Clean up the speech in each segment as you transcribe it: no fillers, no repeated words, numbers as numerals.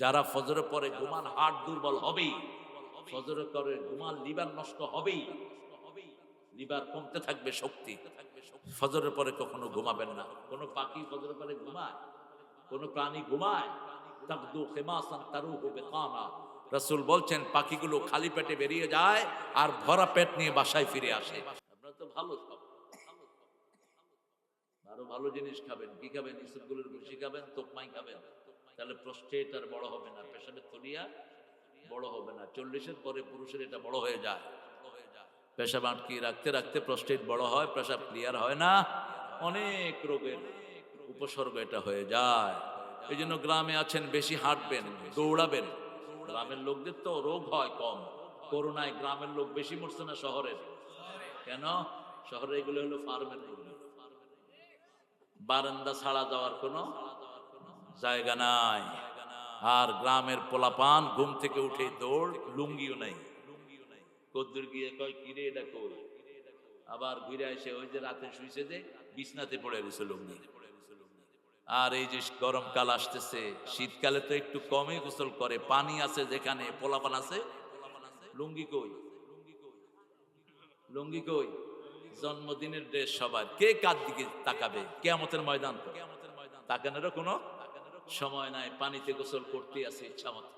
যারা ফজরের পরে ঘুমান হার্ট দুর্বল হবেই, ফজরের পরে ঘুমান লিভার নষ্ট হবেই, লিভার কমতে থাকবে শক্তি। ফজরের পরে কখনো ঘুমাবেন না। কোন পাখি ফজরের পরে ঘুমায়? কোন প্রাণী ঘুমায়? তাকদু খিমাসান তারুহু বিতানা। রাসূল বলছেন পাখিগুলো খালি পেটে বেরিয়ে যায় আর ভরা পেট নিয়ে বাসায় ফিরে আসে। আপনারা তো ভালো সব, আরো ভালো জিনিস খাবেন। কি খাবেন? ইসবগুলোর ভুসি খাবেন, তোকমাই খাবেন। তাহলে প্রস্টেট আর বড় হবে না, পেশাবের থলিয়া বড় হবে না। 40-এর পরে পুরুষের এটা বড় হয়ে যায়। পেশাব আটকিয়ে রাখতে রাখতে প্রস্টেট বড় হয়, পেশাব ক্লিয়ার হয় না, অনেক রোগের উপসর্গ এটা হয়ে যায়। এই জন্য গ্রামে আছেন, বেশি হাঁটবেন, দৌড়াবেন। গ্রামের লোকদের তো রোগ হয় কম। করোনায় গ্রামের লোক বেশি মরছে না শহরের? কেন? শহরে এগুলো হলো ফার্মের রোগ, বারান্দা ছাড়া যাওয়ার কোনো জায়গা নাই। আর গ্রামের পোলাপান ঘুম থেকে উঠে দৌড়, লুঙ্গিও নাই। কদ্দুর গিয়ে কয় কিরে এটা কই, আবার ঘুরে এসে ওই যে রাতে শুইছে যে বিছনাতে পড়ে রয়েছে লুঙ্গি। আর এই যে গরমকাল আসতেছে, শীতকালে তো একটু কমই গোসল করে, পানি আছে যেখানে, পোলাপান আছে, লুঙ্গি কই? লুঙ্গি কই? জন্মদিনের ড্রেস সবার, কে কার দিকে তাকাবে? কিয়ামতের ময়দান তো, তাকানোরও কোনো সময় নাই। পানিতে গোসল করতে আছে ইচ্ছা মতো।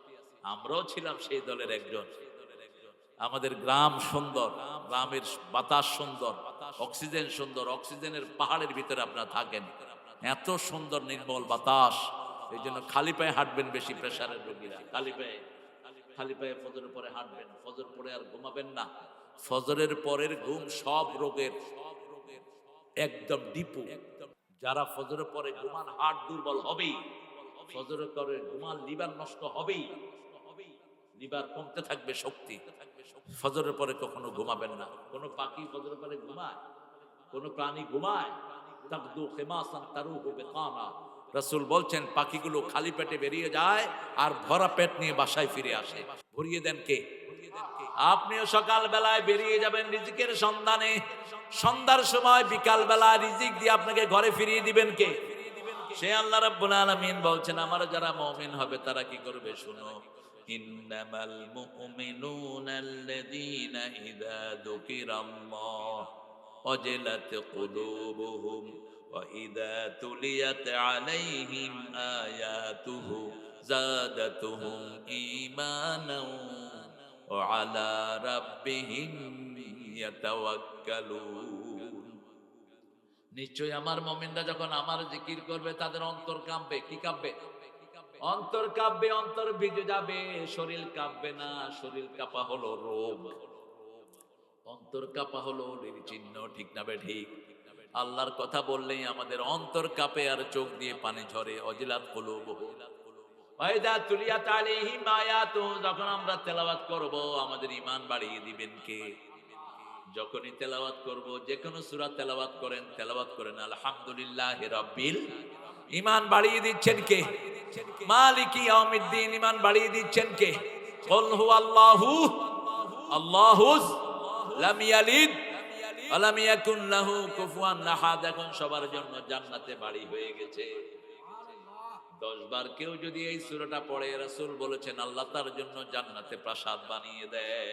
আমরাও ছিলাম সেই দলের একজন। আমাদের গ্রাম সুন্দর, গ্রামের বাতাস সুন্দর, অক্সিজেন সুন্দর, অক্সিজেনের পাহাড়ের ভিতরে আপনারা থাকেন, এত সুন্দর নির্মল বাতাস। এই জন্য খালি পায়ে হাঁটবেন বেশি, প্রেসারের রোগীরা খালি পায়ে, খালি পায়ে ফজরের পরে হাঁটবেন। ফজর পরে আর ঘুমাবেন না। ফজরের পরের ঘুম সব রোগের একদম ডিপু। যারা ফজরের পরে ঘুমান হার্ট দুর্বল হবেই, ফজরের পরে ঘুমান লিভার নষ্ট হবেই, লিভার কমতে থাকবে শক্তি। ফজরের পরে কখনো ঘুমাবেন না। কোন পাখি ফজরের পরে ঘুমায়? কোন প্রাণী ঘুমায়? তাকদু খিমাসান তারুহু বিতানা। রাসূল বলছেন পাখিগুলো খালি পেটে বেরিয়ে যায় আর ভরা পেট নিয়ে বাসায় ফিরে আসে। ভরিয়ে দেন কে? আপনিও সকাল বেলায় বেরিয়ে যাবেন রিজিকের সন্ধানে, সন্ধ্যার সময় বিকাল বেলা রিজিক দিয়ে আপনাকে ঘরে ফিরিয়ে দিবেন কে? সে আল্লাহ রাব্বুল আলামিন বলছেন আমার যারা মুমিন হবে তারা কি করবে শুনো। ইন্নামাল মুমিনুনা আল্লাযীনা ইযা যুকিরাল্লাহ ওয়াজিলাত কুলুবুহুম ওয়া ইযা তুলিয়াত আলাইহিম আয়াতুহু যাদাতুহুম ঈমানাও ওয়া আলা রাব্বিহিম ইয়াতাওয়াক্কালুন। নিশ্চয়ই আমার মুমিনরা যখন আমার জিকির করবে তাদের অন্তর কাঁপবে। কি কাঁপবে? অন্তর কাঁপবে, অন্তর ভিজে যাবে, শরীর কাঁপবে না। শরীর কাঁপা হলো রোগ, অন্তর কাঁপা হলো চিহ্ন। ঠিক না বে ঠিক? আল্লাহর কথা বললেই আমাদের অন্তর কাঁপে আর চোখ দিয়ে পানি ঝরে। অজিলাত কুলুবুহুম ওয়া ইযা তুলিয়াত আলাইহিম আয়াতুহু, যখন আমরা তেলাওয়াত করব আমাদের ঈমান বাড়িয়ে দিবেন কে? যখনই তেলাওয়াত করব, যে কোনো সূরা তেলাওয়াত করেন আলহামদুলিল্লাহি রাব্বিল, ঈমান বাড়িয়ে দিচ্ছেন কে? মালিকি ইয়াউমিদ্দিন, ঈমান বাড়িয়ে দিচ্ছেন কে? কুল হুয়াল্লাহু আল্লাহুস লাম ইয়ালিদ ওয়া লাম ইয়াকুন লাহু কুফুয়ান আহাদ। এখন সবার জন্য জান্নাতে বাড়ি হয়ে গেছে। 10 বার কেউ যদি এই সূরাটা পড়ে, রাসূল বলেছেন আল্লাহ তার জন্য জান্নাতে প্রাসাদ বানিয়ে দেয়।